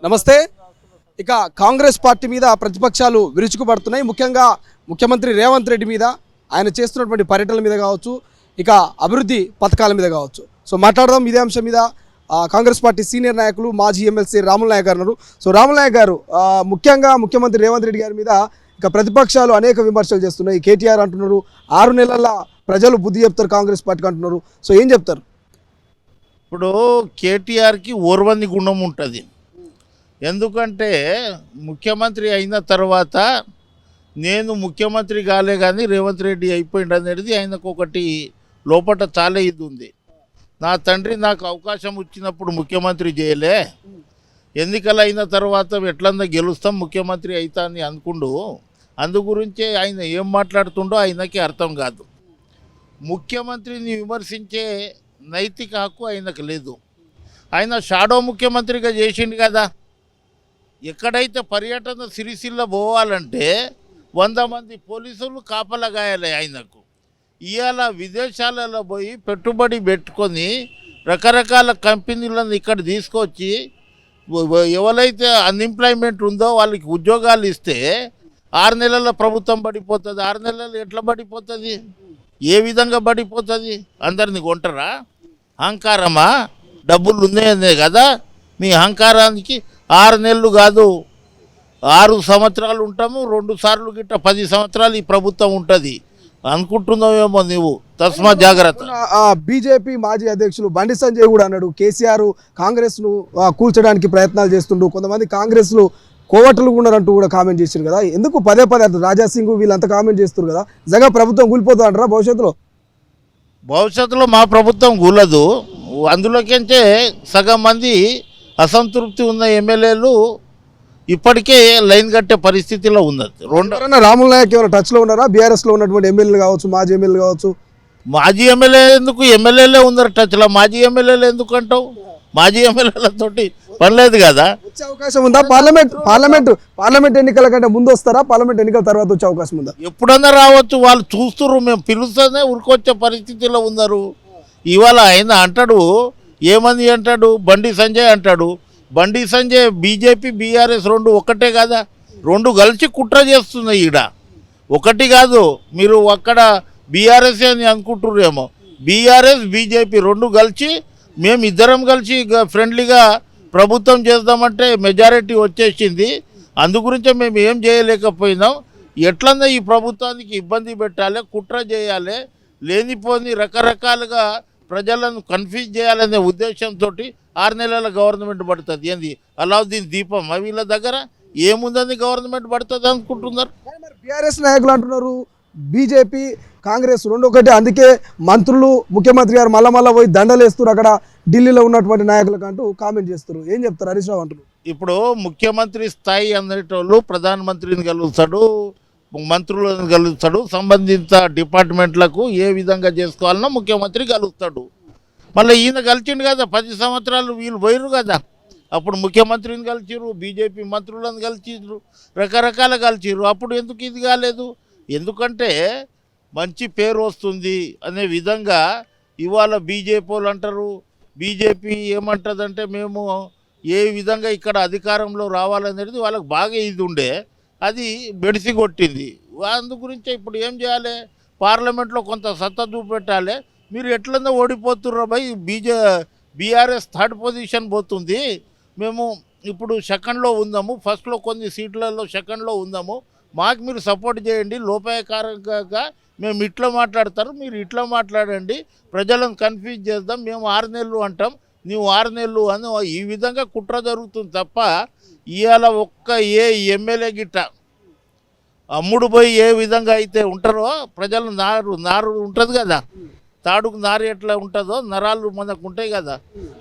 నమస్తే. ఇక కాంగ్రెస్ పార్టీ మీద ప్రతిపక్షాలు విరుచుకుపడుతున్నాయి. ముఖ్యంగా ముఖ్యమంత్రి రేవంత్ రెడ్డి మీద, ఆయన చేస్తున్నటువంటి పర్యటనల మీద కావచ్చు, ఇక అభివృద్ధి పథకాల మీద కావచ్చు. సో మాట్లాడదాం ఇదే అంశం మీద. కాంగ్రెస్ పార్టీ సీనియర్ నాయకులు మాజీ ఎమ్మెల్సీ రాములు నాయక్ గారు ఉన్నారు. సో రాములు నాయక్ గారు, ముఖ్యంగా ముఖ్యమంత్రి రేవంత్ రెడ్డి గారి మీద ఇక ప్రతిపక్షాలు అనేక విమర్శలు చేస్తున్నాయి. కేటీఆర్ అంటున్నారు 6 నెలల ప్రజలు బుద్ధి చెప్తారు కాంగ్రెస్ పార్టీకి అంటున్నారు. సో ఏం చెప్తారు? ఇప్పుడు కేటీఆర్కి ఓర్వంది గుణం ఉంటుంది. ఎందుకంటే ముఖ్యమంత్రి అయిన తర్వాత నేను ముఖ్యమంత్రి కాలే కానీ రేవంత్ రెడ్డి అయిపోయింది అనేది ఆయనకు ఒకటి లోపల చాలా ఇది ఉంది. నా తండ్రి నాకు అవకాశం వచ్చినప్పుడు ముఖ్యమంత్రి చేయలే, ఎన్నికలు అయిన తర్వాత ఎట్లన్నా గెలుస్తాం ముఖ్యమంత్రి అవుతా అని అనుకుండు. అందు గురించే ఆయన ఏం మాట్లాడుతుండో ఆయనకి అర్థం కాదు. ముఖ్యమంత్రిని విమర్శించే నైతిక హక్కు ఆయనకు లేదు. ఆయన షాడో ముఖ్యమంత్రిగా చేసిండు కదా. ఎక్కడైతే పర్యటన సిరిసిల్ల పోవాలంటే 100 మంది పోలీసులు కాపలాగాయాలి ఆయనకు. ఇవాళ విదేశాలలో పోయి పెట్టుబడి పెట్టుకొని రకరకాల కంపెనీలను ఇక్కడ తీసుకొచ్చి ఎవరైతే అన్ఎంప్లాయ్మెంట్ ఉందో వాళ్ళకి ఉద్యోగాలు ఇస్తే 6 నెలల ప్రభుత్వం పడిపోతుంది. 6 నెలలు ఎట్లా పడిపోతుంది? ఏ విధంగా పడిపోతుంది? అందరిని కొంటారా? అహంకారమా? డబ్బులు ఉన్నాయనే కదా మీ అహంకారానికి. 6 నెలలు కాదు, 6 సంవత్సరాలు ఉంటాము. 2 సార్లు గిట్ట 10 సంవత్సరాలు ఈ ప్రభుత్వం ఉంటుంది అనుకుంటున్నావేమో నువ్వు. తస్మా జాగ్రత్త. బీజేపీ మాజీ అధ్యక్షులు బండి సంజయ్ కూడా అన్నాడు కేసీఆర్ కాంగ్రెస్ను కూల్చడానికి ప్రయత్నాలు చేస్తుండు, కొంతమంది కాంగ్రెస్లు కోవటలు ఉన్నారంటూ కూడా కామెంట్ చేశారు కదా. ఎందుకు పదే రాజాసింగ్ వీళ్ళంతా కామెంట్ చేస్తారు కదా? నిజంగా ప్రభుత్వం కూలిపోతా అంటారా భవిష్యత్తులో? మా ప్రభుత్వం కూలదు. అందులోకించే సగం మంది అసంతృప్తి ఉన్న ఎమ్మెల్యేలు ఇప్పటికే లైన్ కట్టే పరిస్థితిలో ఉన్నది. రాములు నాయక్ ఏమైనా టచ్లో ఉన్నారా? బీఆర్ఎస్లో ఉన్నటువంటి ఎమ్మెల్యేలు కావచ్చు, మాజీ ఎమ్మెల్యేలు కావచ్చు. మాజీ ఎమ్మెల్యే ఎందుకు? ఎమ్మెల్యేలే ఉన్నారు టచ్లో. మాజీ ఎమ్మెల్యేలు ఎందుకు అంటావు? మాజీ ఎమ్మెల్యేలతోటి పనిలేదు కదా. వచ్చే అవకాశం ఉందా? పార్లమెంట్ ఎన్నికల కంటే ముందు వస్తారా? పార్లమెంట్ ఎన్నికల తర్వాత వచ్చే అవకాశం ఉందా? ఎప్పుడన్నా రావచ్చు. వాళ్ళు చూస్తున్నారు, మేము పిలుస్తూనే ఉరికొచ్చే పరిస్థితిలో ఉన్నారు. ఇవాళ ఆయన అంటాడు, ఏమని అంటాడు? బండి సంజయ్ అంటాడు. బండి సంజయ్ బీజేపీ బీఆర్ఎస్ 2 ఒక్కటే కదా. 2 కలిసి కుట్ర చేస్తున్నాయి ఈడ. ఒకటి కాదు. మీరు అక్కడ బీఆర్ఎస్ అని అనుకుంటున్నారేమో. బీఆర్ఎస్ బీజేపీ 2 కలిసి మేము ఇద్దరం కలిసి ఫ్రెండ్లీగా ప్రభుత్వం చేద్దామంటే మెజారిటీ వచ్చేసింది. అందుగురించే మేము ఏం చేయలేకపోయినాం. ఎట్లన్నా ఈ ప్రభుత్వానికి ఇబ్బంది పెట్టాలి, కుట్ర చేయాలి, లేనిపోని రకరకాలుగా ప్రజలను కన్ఫ్యూజ్ చేయాలనే ఉద్దేశంతో 6 నెలల గవర్నమెంట్ పడుతుంది. ఏంది అలావుద్దీన్ దీపం వీళ్ళ దగ్గర ఏముందని గవర్నమెంట్ పడుతుంది అనుకుంటున్నారు. బీఆర్ఎస్ నాయకులు అంటున్నారు బీజేపీ కాంగ్రెస్ 2 ఒకటి, అందుకే మంత్రులు ముఖ్యమంత్రి గారు మళ్ళా పోయి దండలు వేస్తారు అక్కడ ఢిల్లీలో ఉన్నటువంటి నాయకులకు అంటూ కామెంట్ చేస్తారు. ఏం చెప్తారు హరీష్ రావు అంటున్నారు? ఇప్పుడు ముఖ్యమంత్రి స్థాయి అనేటోళ్ళు ప్రధానమంత్రిని కలుస్తాడు, మంత్రులను కలుస్తాడు, సంబంధిత డిపార్ట్మెంట్లకు ఏ విధంగా చేసుకోవాలన్నా ముఖ్యమంత్రి కలుస్తాడు. మళ్ళీ ఈయన కలిసిండు కదా 10 సంవత్సరాలు వీళ్ళు పోయిరు కదా. అప్పుడు ముఖ్యమంత్రిని కలిసిరు, బీజేపీ మంత్రులను కలిసిరు, రకరకాల కలిసిరు. అప్పుడు ఎందుకు ఇది కాలేదు? ఎందుకంటే మంచి పేరు వస్తుంది అనే విధంగా ఇవాళ బీజేపీ వాళ్ళు అంటారు. బీజేపీ ఏమంటుందంటే మేము ఏ విధంగా ఇక్కడ అధికారంలో రావాలనేది వాళ్ళకి బాగా ఇది ఉండే, అది బెడిసి కొట్టింది. అందు గురించే ఇప్పుడు ఏం చేయాలి? పార్లమెంట్లో కొంత సత్తా చూపెట్టాలి. మీరు ఎట్లన్నా ఓడిపోతుర్రా భయ్. బీఆర్ఎస్ 3rd పొజిషన్ పోతుంది. మేము ఇప్పుడు సెకండ్లో ఉందాము, ఫస్ట్లో కొన్ని సీట్లలో సెకండ్లో ఉందాము, మాకు మీరు సపోర్ట్ చేయండి. లోపాయకారంగా మేము ఇట్లా మాట్లాడతారు, మీరు ఇట్లా మాట్లాడండి, ప్రజలను కన్ఫ్యూజ్ చేద్దాం. మేము 6 నెలలు అంటాం, నువ్వు 6 నెలలు అని ఈ విధంగా కుట్ర జరుగుతుంది తప్ప ఇవాళ ఒక్క ఏ ఎమ్మెల్యే గిట్ట అమ్ముడు పోయి ఏ విధంగా అయితే ఉంటారో ప్రజలు నారు ఉంటుంది కదా, తాడుకు నారు ఎట్లా ఉంటుందో నరాలు మనకు ఉంటాయి కదా,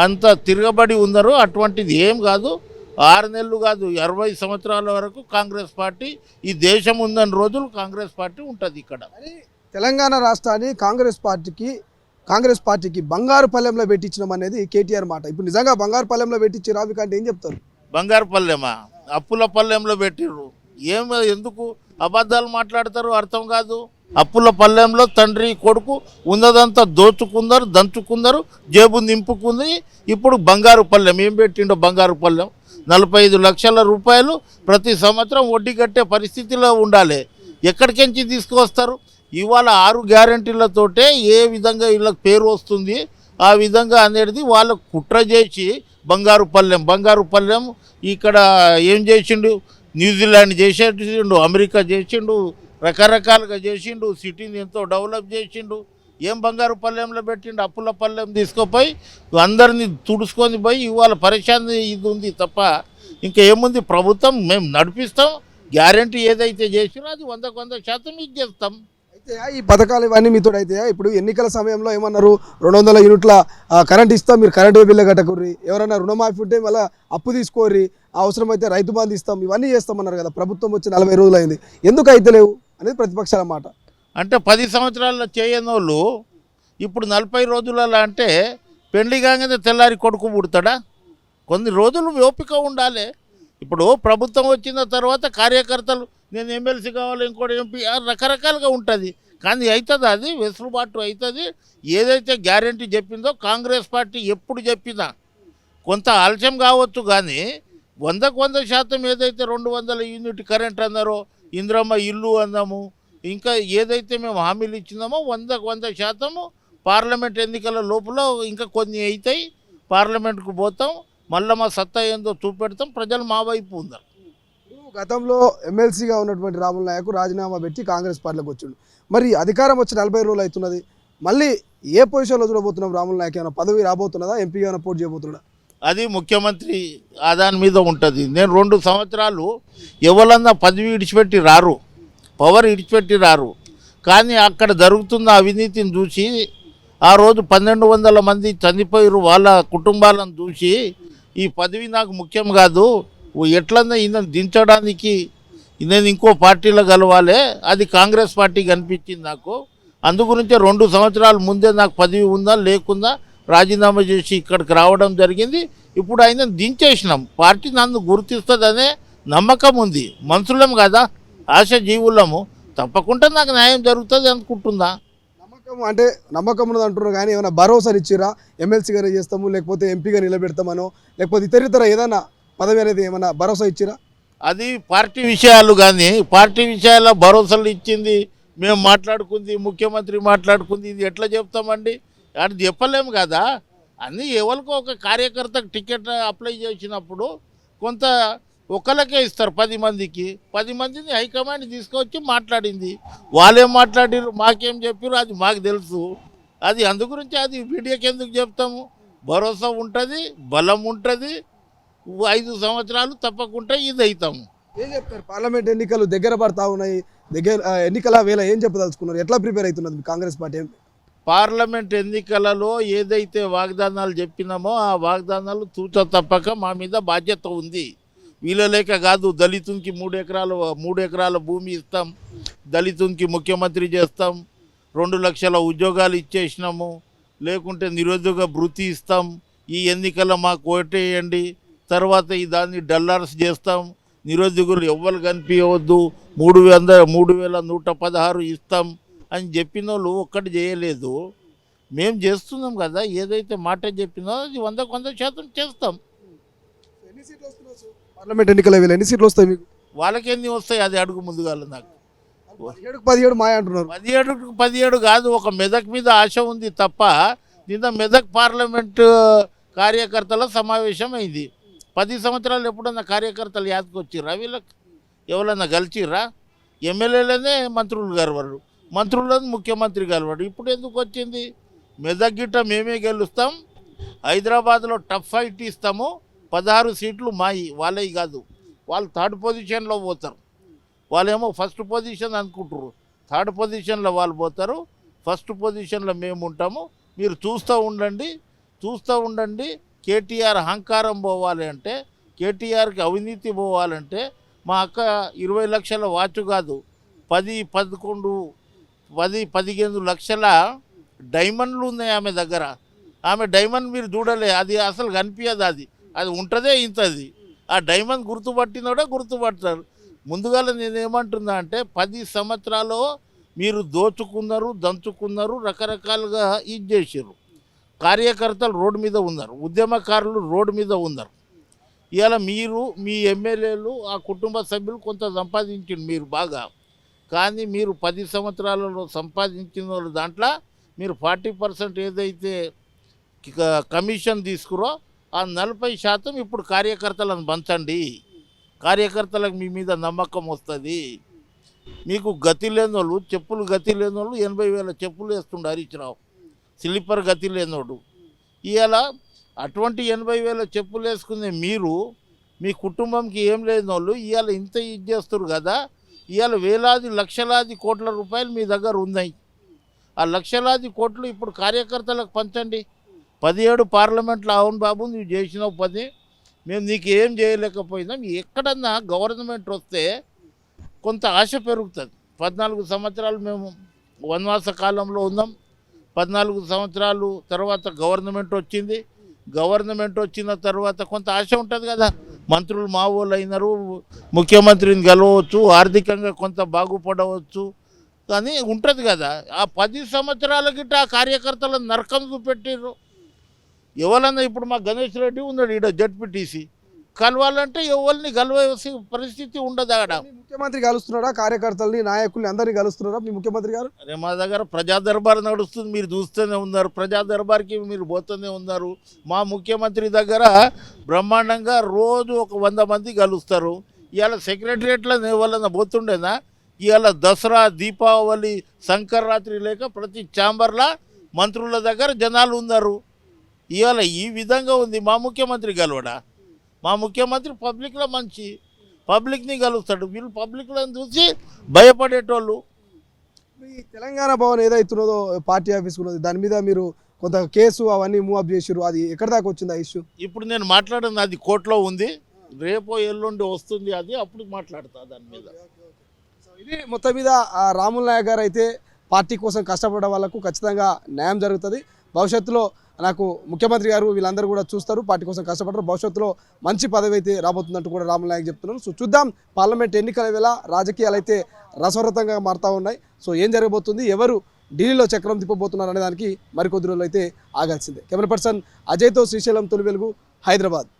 అంత తిరగబడి ఉన్నారు. అటువంటిది ఏం కాదు. 6 నెలలు కాదు, 60 సంవత్సరాల వరకు కాంగ్రెస్ పార్టీ ఈ దేశం ఉందని రోజులు కాంగ్రెస్ పార్టీ ఉంటుంది ఇక్కడ. తెలంగాణ రాష్ట్రాన్ని కాంగ్రెస్ పార్టీకి బంగారు పల్లెంలో పెట్టించడం అనేది కేటీఆర్ మాట. ఇప్పుడు నిజంగా బంగారు పల్లెంలో పెట్టించి రావికంటే ఏం చెప్తారు? బంగారు పల్లెమా? అప్పుల పల్లెంలో పెట్టిర్రు. ఎందుకు అబద్ధాలు మాట్లాడతారు? అర్థం కాదు. అప్పుల పల్లెంలో తండ్రి కొడుకు ఉన్నదంతా దోచుకున్నారు, దంచుకున్నారు, జేబు నింపుకుంది. ఇప్పుడు బంగారు పల్లెం ఏం పెట్టిండో? బంగారు పల్లెం 45 లక్షల రూపాయలు ప్రతి సంవత్సరం వడ్డీ కట్టే పరిస్థితిలో ఉండాలి. ఎక్కడికెంచి తీసుకువస్తారు? ఇవాళ 6 గ్యారంటీలతోటే ఏ విధంగా వీళ్ళకి పేరు వస్తుంది ఆ విధంగా అనేది వాళ్ళకు కుట్ర చేసి బంగారు పల్లెం ఇక్కడ ఏం చేసిండు, న్యూజిలాండ్ చేసేసిండు, అమెరికా చేసిండు, రకరకాలుగా చేసిండు, సిటీని ఎంతో డెవలప్ చేసిండు. ఏం బంగారు పల్లెంలో పెట్టిండు? అప్పుల పల్లెం తీసుకుపోయి అందరినీ తుడుచుకొని పోయి ఇవాళ పరిశాంతి ఇది ఉంది తప్ప ఇంకా ఏముంది? ప్రభుత్వం మేము నడిపిస్తాం, గ్యారంటీ ఏదైతే చేసినా అది 100% ఇచ్చేస్తాం. అయితే ఈ పథకాలు ఇవన్నీ మీతో అయితే ఇప్పుడు ఎన్నికల సమయంలో ఏమన్నారు, 200 యూనిట్ల కరెంట్ ఇస్తాం, మీరు కరెంటు బిల్లు కట్టకుర్రి, ఎవరైనా రుణమాఫీ ఉంటే మళ్ళీ అప్పు తీసుకోర్రి, అవసరమైతే రైతు బంధు ఇస్తాం, ఇవన్నీ చేస్తామన్నారు కదా. ప్రభుత్వం వచ్చి 40 రోజులు అయింది, ఎందుకు అయితే లేవు అనేది ప్రతిపక్షాల మాట. అంటే 10 సంవత్సరాల్లో చేయని వాళ్ళు ఇప్పుడు 40 రోజులలో అంటే పెళ్లి కాగానే తెల్లారి కొడుకు పుడతాడా? కొన్ని రోజులు ఓపిక ఉండాలి. ఇప్పుడు ప్రభుత్వం వచ్చిన తర్వాత కార్యకర్తలు నేను ఎమ్మెల్సీ కావాలి, ఇంకోటి ఎంపీ, రకరకాలుగా ఉంటుంది. కానీ అవుతుంది, అది వెసులుబాటు అవుతుంది. ఏదైతే గ్యారంటీ చెప్పిందో కాంగ్రెస్ పార్టీ ఎప్పుడు చెప్పినా కొంత ఆలస్యం కావచ్చు, కానీ 100% ఏదైతే 200 యూనిట్ కరెంట్ అన్నారో, ఇంద్రమ్మ ఇల్లు అన్నాము, ఇంకా ఏదైతే మేము హామీలు ఇచ్చినామో 100% పార్లమెంట్ ఎన్నికల లోపల ఇంకా కొన్ని అవుతాయి. పార్లమెంట్కు పోతాం, మళ్ళీ మా సత్తా ఏందో చూపెడతాం, ప్రజలు మా వైపు ఉన్నారు. గతంలో ఎమ్మెల్సీగా ఉన్నటువంటి రాములు నాయక్ రాజీనామా పెట్టి కాంగ్రెస్ పార్టీలోకి వచ్చిండు. మరి అధికారం వచ్చి 40 రోజులు అవుతున్నది, మళ్ళీ ఏ పొజిషన్లో చూడబోతున్నాం? రాములు నాయక్ ఏమైనా పదవి రాబోతున్నదా? ఎంపీ ఏమైనా పోటీ చేయబోతున్నాడా? అది ముఖ్యమంత్రి ఆదాని మీద ఉంటుంది. నేను 2 సంవత్సరాలు ఎవరన్నా పదవి ఇడిచిపెట్టి రారు, పవర్ ఇడిచిపెట్టి రారు. కానీ అక్కడ జరుగుతున్న అవినీతిని చూసి, ఆ రోజు 1200 మంది చనిపోయారు, వాళ్ళ కుటుంబాలను చూసి ఈ పదవి నాకు ముఖ్యం కాదు, ఎట్లన్నా ఈయన దించడానికి నేను ఇంకో పార్టీలో కలవాలి, అది కాంగ్రెస్ పార్టీకి అనిపించింది నాకు. అందుగురించే 2 సంవత్సరాల ముందే నాకు పదవి ఉందా లేకుందా రాజీనామా చేసి ఇక్కడికి రావడం జరిగింది. ఇప్పుడు ఆయన దించేసినాం, పార్టీ నన్ను గుర్తిస్తుందనే నమ్మకం ఉంది. మనుషులం కదా, ఆశ జీవులము, తప్పకుండా నాకు న్యాయం జరుగుతుంది అనుకుంటుందా? నమ్మకం అంటే నమ్మకం ఉన్నది అంటున్నారు, కానీ ఏమైనా భరోసాలు ఇచ్చిరా? ఎమ్మెల్సీగానే చేస్తాము, లేకపోతే ఎంపీగా నిలబెడతామనో, లేకపోతే ఇతర ఏదైనా పదవి అనేది ఏమైనా భరోసా ఇచ్చిరా? అది పార్టీ విషయాలు, కానీ పార్టీ విషయాల్లో భరోసాలు ఇచ్చింది మేము మాట్లాడుకుంది, ముఖ్యమంత్రి మాట్లాడుకుంది, ఇది ఎట్లా చెప్తామండి? అది చెప్పలేము కదా. అన్నీ ఎవరికో ఒక కార్యకర్తకు టికెట్ అప్లై చేసినప్పుడు కొంత ఒకళ్ళకే ఇస్తారు, 10 మందికి. 10 మందిని హైకమాండ్ తీసుకొచ్చి మాట్లాడింది, వాళ్ళేం మాట్లాడారు, మాకేం చెప్పారు, అది మాకు తెలుసు. అది అందుగురించి అది మీడియాకి ఎందుకు చెప్తాము? భరోసా ఉంటుంది, బలం ఉంటుంది. 5 సంవత్సరాలు తప్పకుండా ఇది అవుతాము. ఏం చెప్తారు? పార్లమెంట్ ఎన్నికలు దగ్గర పడతా ఉన్నాయి, ఎన్నికల వేళ ఏం చెప్పదలుచుకున్నారు? ఎట్లా ప్రిపేర్ అవుతున్నది కాంగ్రెస్ పార్టీ? పార్లమెంట్ ఎన్నికలలో ఏదైతే వాగ్దానాలు చెప్పినామో ఆ వాగ్దానాలు తూచ తప్పక మా మీద బాధ్యత ఉంది. వీళ్ళలేక కాదు, దళితునికి 3 ఎకరాల భూమి ఇస్తాం, దళితునికి ముఖ్యమంత్రి చేస్తాం, 2 లక్షల ఉద్యోగాలు ఇచ్చేసినాము, లేకుంటే నిరుద్యోగ భృతి ఇస్తాం, ఈ ఎన్నికల్లో మాకు ఓటేయండి, తర్వాత ఈ దాన్ని డల్లార్స్ చేస్తాం, నిరుద్యోగులు ఎవ్వరు కనిపించవద్దు, 3116 ఇస్తాం అని చెప్పిన వాళ్ళు ఒక్కటి చేయలేదు. మేము చేస్తున్నాం కదా, ఏదైతే మాట చెప్పినో అది 100% చేస్తాం. పార్లమెంట్ ఎన్నికల వేళ ఎన్ని సీట్లు వస్తాయి మీకు? వాళ్ళకి ఎన్ని వస్తాయి అది అడుగు ముందుగాల. నాకు 17 మాయ అంటున్నారు. 17 కాదు, ఒక మెదక్ మీద ఆశ ఉంది తప్ప. నిన్న మెదక్ పార్లమెంట్ కార్యకర్తల సమావేశం అయింది. 10 సంవత్సరాలు ఎప్పుడన్నా కార్యకర్తలు యాదకు వచ్చిర్రా? వీళ్ళకి ఎవరన్నా గెలిచిర్రా? ఎమ్మెల్యేలనే మంత్రులు గెలవరు, మంత్రులను ముఖ్యమంత్రి గెలవడు. ఇప్పుడు ఎందుకు వచ్చింది? మెదక్ గిట్ట మేమే గెలుస్తాం, హైదరాబాద్లో టఫ్ ఫైట్ ఇస్తాము, 16 సీట్లు మాయి, వాళ్ళవి కాదు. వాళ్ళు 3rd పొజిషన్లో పోతారు, వాళ్ళేమో 1st పొజిషన్ అనుకుంటారు. 3rd పొజిషన్లో వాళ్ళు పోతారు, 1st పొజిషన్లో మేము ఉంటాము. మీరు చూస్తూ ఉండండి. కేటీఆర్ అహంకారం పోవాలి అంటే, కేటీఆర్కి అవినీతి పోవాలంటే, మా అక్క 20 లక్షల వాచ్ కాదు, 10-15 లక్షల డైమండ్లు ఉన్నాయి ఆమె దగ్గర. ఆమె డైమండ్ మీరు చూడలే, అది అసలు కనిపించదు, అది ఉంటుందే ఇంతది. ఆ డైమండ్ గుర్తుపట్టినోడే గుర్తుపడతారు. ముందుగా నేనేమంటున్నా అంటే, 10 సంవత్సరాలు మీరు దోచుకున్నారు, దంచుకున్నారు, రకరకాలుగా ఇది చేసారు. కార్యకర్తలు రోడ్డు మీద ఉన్నారు, ఉద్యమకారులు రోడ్డు మీద ఉన్నారు. ఇవాళ మీరు మీ ఎమ్మెల్యేలు ఆ కుటుంబ సభ్యులు కొంత సంపాదించింది మీరు బాగా, కానీ మీరు 10 సంవత్సరాలలో సంపాదించిన వాళ్ళు దాంట్లో మీరు 40% ఏదైతే కమిషన్ తీసుకురో ఆ 40% ఇప్పుడు కార్యకర్తలను పంచండి. కార్యకర్తలకు మీ మీద నమ్మకం వస్తుంది. మీకు గతి లేని వాళ్ళు, చెప్పులు గతి లేని వాళ్ళు 80,000 చెప్పులు వేస్తుండే హరీష్ రావు, స్లీపర్ గతి లేనోడు. ఇవాళ అటువంటి 80,000 చెప్పులు వేసుకునే మీరు మీ కుటుంబంకి ఏం లేని వాళ్ళు ఇవాళ ఇంత ఇది చేస్తారు కదా. ఇవాళ వేలాది లక్షలాది కోట్ల రూపాయలు మీ దగ్గర ఉన్నాయి. ఆ లక్షలాది కోట్లు ఇప్పుడు కార్యకర్తలకు పంచండి. 17 పార్లమెంట్లో అవును బాబు నువ్వు చేసినావు పని, మేము నీకు ఏం చేయలేకపోయినాం. ఎక్కడన్నా గవర్నమెంట్ వస్తే కొంత ఆశ పెరుగుతుంది. 14 సంవత్సరాలు మేము వనవాస కాలంలో ఉన్నాం. 14 సంవత్సరాలు తర్వాత గవర్నమెంట్ వచ్చింది. గవర్నమెంట్ వచ్చిన తర్వాత కొంత ఆశ ఉంటుంది కదా. మంత్రులు మా వాళ్ళు అయినారు, ముఖ్యమంత్రిని గెలవచ్చు, ఆర్థికంగా కొంత బాగుపడవచ్చు కానీ ఉంటుంది కదా. ఆ 10 సంవత్సరాల గిట్ట ఆ కార్యకర్తలను నరకం చూపెట్టిర్రు. ఎవరన్నా ఇప్పుడు మా గణేష్ రెడ్డి ఉన్నాడు ఈడ జడ్పీటీసీ, కలవాలంటే ఎవరిని కలవాల్సిన పరిస్థితి ఉండదు ఆడ. మీ ముఖ్యమంత్రి కలుస్తున్నాడా కార్యకర్తల్ని, నాయకుల్ని అందరినీ కలుస్తున్నారా మీ ముఖ్యమంత్రి గారు? అరే మా దగ్గర ప్రజా దర్బార్ నడుస్తుంది, మీరు చూస్తూనే ఉన్నారు. ప్రజా దర్బార్కి మీరు పోతూనే ఉన్నారు. మా ముఖ్యమంత్రి దగ్గర బ్రహ్మాండంగా రోజు ఒక 100 మంది కలుస్తారు. ఇవాళ సెక్రటరియట్లో ఎవరన్నా పోతుండేనా? ఇవాళ దసరా, దీపావళి, సంక్రాంతి లేక ప్రతి ఛాంబర్లో మంత్రుల దగ్గర జనాలు ఉన్నారు. ఇవాళ ఈ విధంగా ఉంది. మా ముఖ్యమంత్రి కలవడా? మా ముఖ్యమంత్రి పబ్లిక్లో మంచి, పబ్లిక్ని కలుస్తాడు. వీళ్ళు పబ్లిక్లో చూసి భయపడేటోళ్ళు. మీ తెలంగాణ భవన్ ఏదైతున్నదో పార్టీ ఆఫీస్ ఉన్నది, దాని మీద మీరు కొంత కేసు అవన్నీ మూవ్ అప్ చేసారు. అది ఎక్కడి దాకా వచ్చింది ఆ ఇష్యూ? ఇప్పుడు నేను మాట్లాడింది అది కోర్టులో ఉంది. రేపో ఎల్లుండి వస్తుంది, అది అప్పుడు మాట్లాడతా దాని మీద. ఇది మొత్తం మీద రాములు నాయక్ గారు అయితే పార్టీ కోసం కష్టపడే వాళ్ళకు ఖచ్చితంగా న్యాయం జరుగుతుంది. భవిష్యత్తులో నాకు ముఖ్యమంత్రి గారు వీళ్ళందరూ కూడా చూస్తారు, పార్టీ కోసం కష్టపడతారు. భవిష్యత్తులో మంచి పదవి అయితే రాబోతున్నట్టు కూడా రాములు నాయక్ చెప్తున్నారు. సో చూద్దాం, పార్లమెంట్ ఎన్నికల వేళ రాజకీయాలు అయితే రసవరతంగా మారుతూ ఉన్నాయి. సో ఏం జరగబోతుంది, ఎవరు ఢిల్లీలో చక్రం తిప్పబోతున్నారు అనే దానికి మరికొద్ది రోజులు అయితే ఆగాల్సిందే. కెమెరా పర్సన్ అజయ్తో శ్రీశైలం, తొలి వెలుగు, హైదరాబాద్.